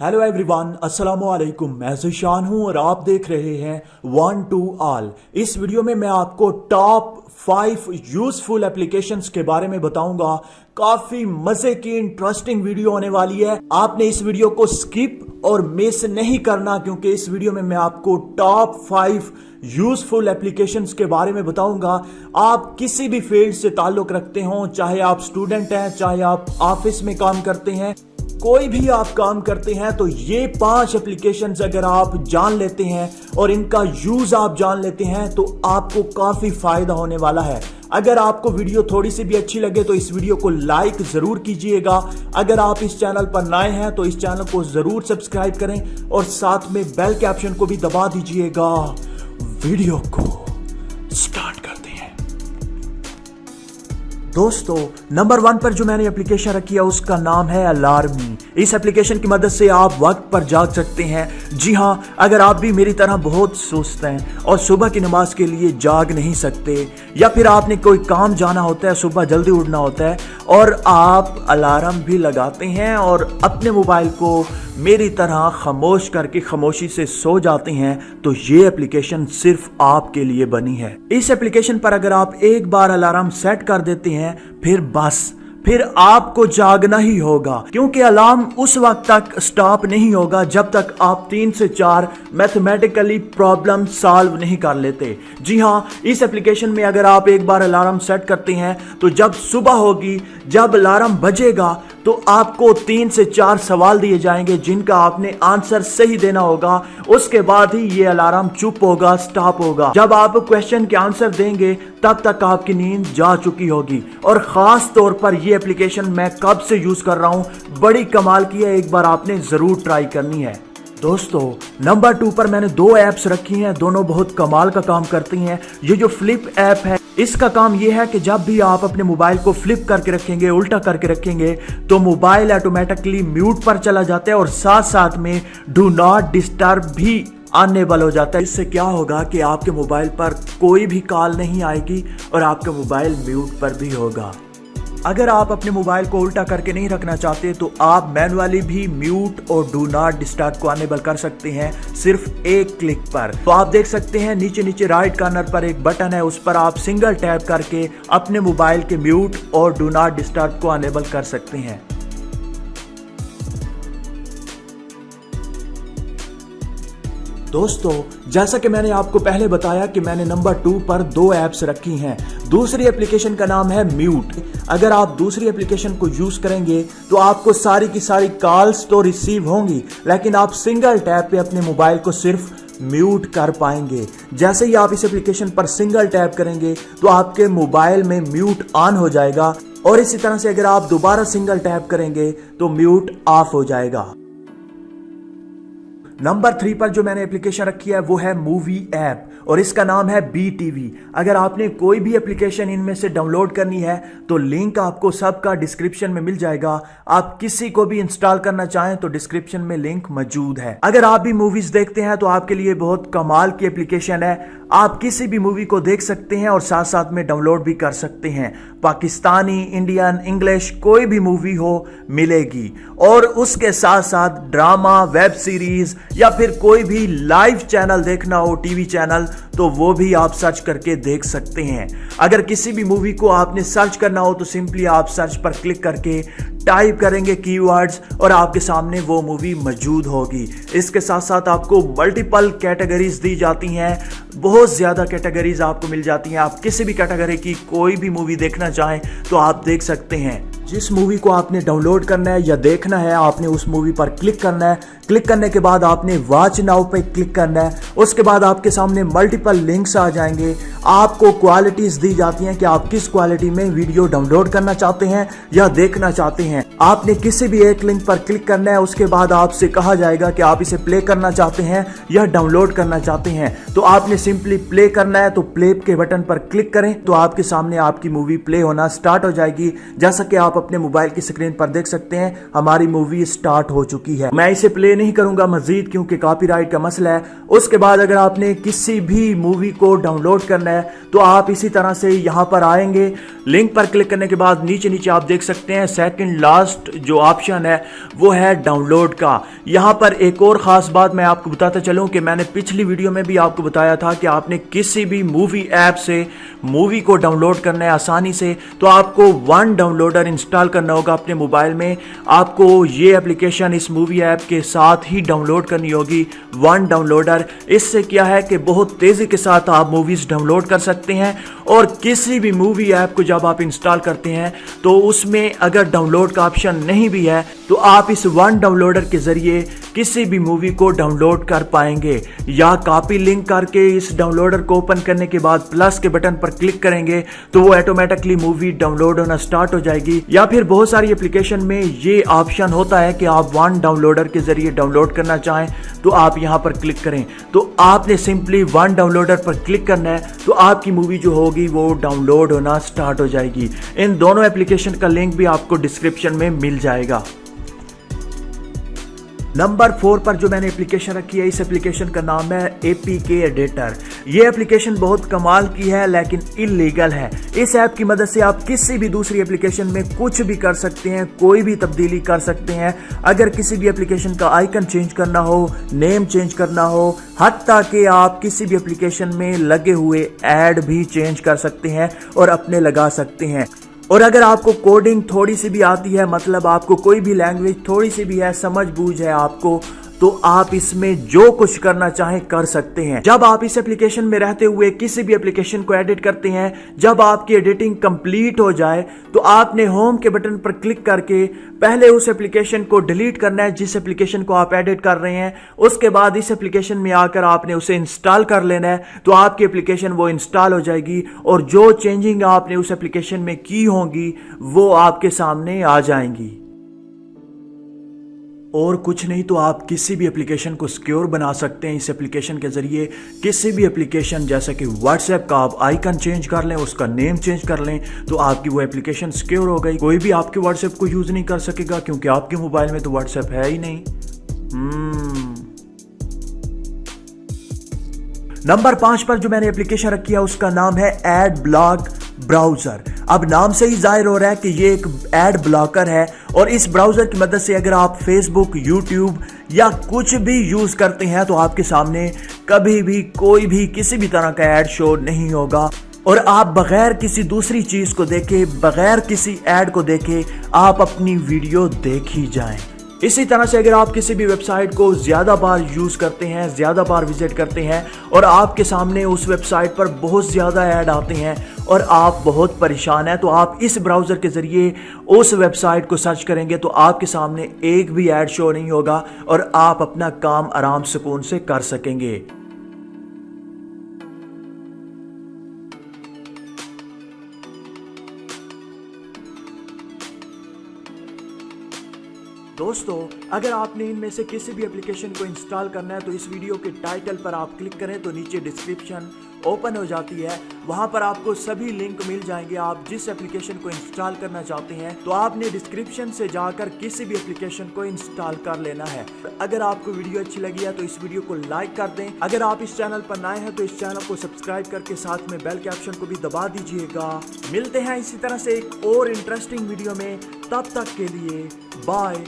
Hello everyone, अस्सलामु अलैकुम। मैं ज़ीशान हूं और आप देख रहे हैं वन टू ऑल। इस वीडियो में मैं आपको टॉप 5 यूजफुल एप्लीकेशंस के बारे में बताऊंगा। काफी मजे की इंटरेस्टिंग वीडियो होने वाली है। आपने इस वीडियो को स्किप और मिस नहीं करना, क्योंकि इस वीडियो में मैं आपको टॉप 5 यूजफुल एप्लीकेशंस के बारे में बताऊंगा। आप किसी भी फील्ड से ताल्लुक रखते हो, चाहे आप स्टूडेंट हैं, चाहे आप ऑफिस में काम करते हैं, कोई भी आप काम करते हैं, तो ये 5 एप्लीकेशंस अगर आप जान लेते हैं और इनका यूज आप जान लेते हैं तो आपको काफी फायदा होने वाला है। अगर आपको वीडियो थोड़ी सी भी अच्छी लगे तो इस वीडियो को लाइक जरूर कीजिएगा। अगर आप इस चैनल पर नए हैं तो इस चैनल को जरूर सब्सक्राइब करें और साथ में बेल के ऑप्शन को भी दबा दीजिएगा। वीडियो को स्टार्ट करते हैं। दोस्तों, नंबर 1 पर जो मैंने एप्लीकेशन रखी है उसका नाम है अलार्मी। इस एप्लीकेशन की मदद से आप वक्त पर जाग सकते हैं। जी हां, अगर आप भी मेरी तरह बहुत सुस्त हैं और सुबह की नमाज के लिए जाग नहीं सकते, या फिर आपने कोई काम जाना होता है, सुबह जल्दी उठना होता है और आप अलार्म भी लगाते हैं और अपने मोबाइल को मेरी तरह खामोश करके खामोशी से सो जाते हैं, तो ये एप्लीकेशन सिर्फ आपके लिए बनी है। इस एप्लीकेशन पर अगर आप एक बार अलार्म सेट कर देते हैं, फिर आपको जागना ही होगा, क्योंकि अलार्म उस वक्त तक स्टॉप नहीं होगा जब तक आप 3 से 4 मैथमेटिकली प्रॉब्लम सॉल्व नहीं कर लेते। जी हां, इस एप्लीकेशन में अगर आप एक बार अलार्म सेट करते हैं तो जब सुबह होगी, जब अलार्म बजेगा, तो आपको 3 से 4 सवाल दिए जाएंगे जिनका आपने आंसर सही देना होगा। उसके बाद ही ये अलार्म चुप होगा, स्टॉप होगा। जब आप क्वेश्चन के आंसर देंगे तब तक आपकी नींद जा चुकी होगी। और खास तौर पर ये एप्लीकेशन मैं कब से यूज कर रहा हूं, बड़ी कमाल की है, एक बार आपने जरूर ट्राई करनी है। दोस्तों, नंबर 2 पर मैंने 2 ऐप्स रखी हैं, दोनों बहुत कमाल का काम करती हैं। ये जो फ्लिप ऐप है, इसका काम यह है कि जब भी आप अपने मोबाइल को फ्लिप करके रखेंगे, उल्टा करके रखेंगे, तो मोबाइल ऑटोमेटिकली म्यूट पर चला जाता है और साथ साथ में डू नॉट डिस्टर्ब भी अनेबल हो जाता है। इससे क्या होगा कि आपके मोबाइल पर कोई भी कॉल नहीं आएगी और आपका मोबाइल म्यूट पर भी होगा। अगर आप अपने मोबाइल को उल्टा करके नहीं रखना चाहते तो आप मैनुअली भी म्यूट और डू नॉट डिस्टर्ब को अनेबल कर सकते हैं, सिर्फ एक क्लिक पर। तो आप देख सकते हैं नीचे राइट कॉर्नर पर एक बटन है, उस पर आप सिंगल टैप करके अपने मोबाइल के म्यूट और डू नॉट डिस्टर्ब को अनेबल कर सकते हैं। दोस्तों, जैसा कि मैंने आपको पहले बताया कि मैंने नंबर 2 पर 2 ऐप्स रखी हैं। दूसरी एप्लीकेशन का नाम है म्यूट। अगर आप दूसरी एप्लीकेशन को यूज करेंगे तो आपको सारी की सारी कॉल्स तो रिसीव होंगी, लेकिन आप सिंगल टैप पे अपने मोबाइल को सिर्फ म्यूट कर पाएंगे। जैसे ही आप इस एप्लीकेशन पर सिंगल टैप करेंगे तो आपके मोबाइल में म्यूट ऑन हो जाएगा, और इसी तरह से अगर आप दोबारा सिंगल टैप करेंगे तो म्यूट ऑफ हो जाएगा। नंबर 3 पर जो मैंने एप्लीकेशन रखी है वो है मूवी ऐप, और इसका नाम है BTV। अगर आपने कोई भी एप्लीकेशन इनमें से डाउनलोड करनी है तो लिंक आपको सबका डिस्क्रिप्शन में मिल जाएगा। आप किसी को भी इंस्टॉल करना चाहें तो डिस्क्रिप्शन में लिंक मौजूद है। अगर आप भी मूवीज देखते हैं तो आपके लिए बहुत कमाल की एप्लीकेशन है। आप किसी भी मूवी को देख सकते हैं और साथ साथ में डाउनलोड भी कर सकते हैं। पाकिस्तानी, इंडियन, इंग्लिश, कोई भी मूवी हो मिलेगी, और उसके साथ साथ ड्रामा, वेब सीरीज या फिर कोई भी लाइव चैनल देखना हो, टीवी चैनल, तो वो भी आप सर्च करके देख सकते हैं। अगर किसी भी मूवी को आपने सर्च करना हो तो सिंपली आप सर्च पर क्लिक करके टाइप करेंगे कीवर्ड्स और आपके सामने वो मूवी मौजूद होगी। इसके साथ साथ आपको मल्टीपल कैटेगरीज दी जाती हैं, बहुत ज्यादा कैटेगरीज आपको मिल जाती हैं। आप किसी भी कैटेगरी की कोई भी मूवी देखना चाहें तो आप देख सकते हैं। जिस मूवी को आपने डाउनलोड करना है या देखना है, आपने उस मूवी पर क्लिक करना है। क्लिक करने के बाद आपने वॉच नाउ पे क्लिक करना है। उसके बाद आपके सामने मल्टीपल लिंक्स आ जाएंगे। आपको क्वालिटीज दी जाती हैं कि आप किस क्वालिटी में वीडियो डाउनलोड करना चाहते हैं या देखना चाहते हैं। आपने किसी भी एक लिंक पर क्लिक करना है, उसके बाद आपसे कहा जाएगा कि आप इसे प्ले करना चाहते हैं या डाउनलोड करना चाहते हैं। तो आपने सिंपली प्ले करना है, तो प्ले के बटन पर क्लिक करें तो आपके सामने आपकी मूवी प्ले होना स्टार्ट हो जाएगी। जैसा कि आप अपने मोबाइल की स्क्रीन पर देख सकते हैं, हमारी मूवी स्टार्ट हो चुकी है। मैं इसे प्ले नहीं करूंगा मजीद, क्योंकि कॉपीराइट का मसला है। उसके बाद अगर आपने किसी भी मूवी को डाउनलोड करना है तो आप इसी तरह से यहां पर आएंगे, लिंक पर क्लिक करने के बाद नीचे नीचे आप देख सकते हैं सेकंड लास्ट जो ऑप्शन है वो है डाउनलोड का। यहाँ पर एक और ख़ास बात मैं आपको बताता चलूँ कि मैंने पिछली वीडियो में भी आपको बताया था कि आपने किसी भी मूवी ऐप से मूवी को डाउनलोड करना है आसानी से, तो आपको वन डाउनलोडर इंस्टॉल करना होगा अपने मोबाइल में। आपको ये एप्लीकेशन इस मूवी ऐप के साथ ही डाउनलोड करनी होगी, वन डाउनलोडर। इससे क्या है कि बहुत तेज़ी के साथ आप मूवीज़ डाउनलोड कर सकते हैं। और किसी भी मूवी ऐप को जब आप इंस्टॉल करते हैं तो उसमें अगर डाउनलोड का ऑप्शन नहीं भी है तो आप इस वन डाउनलोडर के ज़रिए किसी भी मूवी को डाउनलोड कर पाएंगे। या कॉपी लिंक करके इस डाउनलोडर को ओपन करने के बाद प्लस के बटन पर क्लिक करेंगे तो वो ऑटोमेटिकली मूवी डाउनलोड होना स्टार्ट हो जाएगी। या फिर बहुत सारी एप्लीकेशन में ये ऑप्शन होता है कि आप वन डाउनलोडर के ज़रिए डाउनलोड करना चाहें तो आप यहाँ पर क्लिक करें। तो आपने सिंपली वन डाउनलोडर पर क्लिक करना है तो आपकी मूवी जो होगी वो डाउनलोड होना स्टार्ट हो जाएगी। इन दोनों एप्लीकेशन का लिंक भी आपको डिस्क्रिप्शन में मिल जाएगा। नंबर 4 पर जो मैंने एप्लीकेशन रखी है, इस एप्लीकेशन का नाम है APK एडिटर। ये एप्लीकेशन बहुत कमाल की है लेकिन इलीगल है। इस ऐप की मदद से आप किसी भी दूसरी एप्लीकेशन में कुछ भी कर सकते हैं, कोई भी तब्दीली कर सकते हैं। अगर किसी भी एप्लीकेशन का आइकन चेंज करना हो, नेम चेंज करना हो, हत्ता कि आप किसी भी एप्लीकेशन में लगे हुए ऐड भी चेंज कर सकते हैं और अपने लगा सकते हैं। और अगर आपको कोडिंग थोड़ी सी भी आती है, मतलब आपको कोई भी लैंग्वेज थोड़ी सी भी है, समझ बूझ है आपको, तो आप इसमें जो कुछ करना चाहें कर सकते हैं। जब आप इस एप्लीकेशन में रहते हुए किसी भी एप्लीकेशन को एडिट करते हैं, जब आपकी एडिटिंग कंप्लीट हो जाए तो आपने होम के बटन पर क्लिक करके पहले उस एप्लीकेशन को डिलीट करना है जिस एप्लीकेशन को आप एडिट कर रहे हैं। उसके बाद इस एप्लीकेशन में आकर आपने उसे इंस्टॉल कर लेना है तो आपकी एप्लीकेशन वो इंस्टॉल हो जाएगी और जो चेंजिंग आपने उस एप्लीकेशन में की होंगी वो आपके सामने आ जाएंगी। और कुछ नहीं तो आप किसी भी एप्लीकेशन को सिक्योर बना सकते हैं इस एप्लीकेशन के ज़रिए। किसी भी एप्लीकेशन जैसे कि व्हाट्सएप का आप आइकन चेंज कर लें, उसका नेम चेंज कर लें तो आपकी वो एप्लीकेशन सिक्योर हो गई। कोई भी आपके व्हाट्सएप को यूज़ नहीं कर सकेगा क्योंकि आपके मोबाइल में तो व्हाट्सएप है ही नहीं। नंबर 5 पर जो मैंने एप्लीकेशन रखी है उसका नाम है एड ब्लॉक ब्राउज़र। अब नाम से ही जाहिर हो रहा है कि ये एक एड ब्लॉकर है और इस ब्राउज़र की मदद से अगर आप फेसबुक, यूट्यूब या कुछ भी यूज़ करते हैं तो आपके सामने कभी भी कोई भी किसी भी तरह का ऐड शो नहीं होगा और आप बगैर किसी दूसरी चीज़ को देखे, बगैर किसी ऐड को देखे आप अपनी वीडियो देख ही जाएं। इसी तरह से अगर आप किसी भी वेबसाइट को ज़्यादा बार यूज़ करते हैं, ज़्यादा बार विजिट करते हैं और आपके सामने उस वेबसाइट पर बहुत ज़्यादा ऐड आते हैं और आप बहुत परेशान हैं, तो आप इस ब्राउज़र के ज़रिए उस वेबसाइट को सर्च करेंगे तो आपके सामने एक भी ऐड शो नहीं होगा और आप अपना काम आराम सुकून से कर सकेंगे। दोस्तों, अगर आपने इनमें से किसी भी एप्लीकेशन को इंस्टॉल करना है तो इस वीडियो के टाइटल पर आप क्लिक करें तो नीचे डिस्क्रिप्शन ओपन हो जाती है, वहां पर आपको सभी लिंक मिल जाएंगे। आप जिस एप्लीकेशन को इंस्टॉल करना चाहते हैं तो आपने डिस्क्रिप्शन से जाकर किसी भी एप्लीकेशन को इंस्टॉल कर लेना है। अगर आपको वीडियो अच्छी लगी है तो इस वीडियो को लाइक कर दें। अगर आप इस चैनल पर नए हैं तो इस चैनल को सब्सक्राइब करके साथ में बेल के ऑप्शन को भी दबा दीजिएगा। मिलते हैं इसी तरह से एक और इंटरेस्टिंग वीडियो में, तब तक के लिए बाय।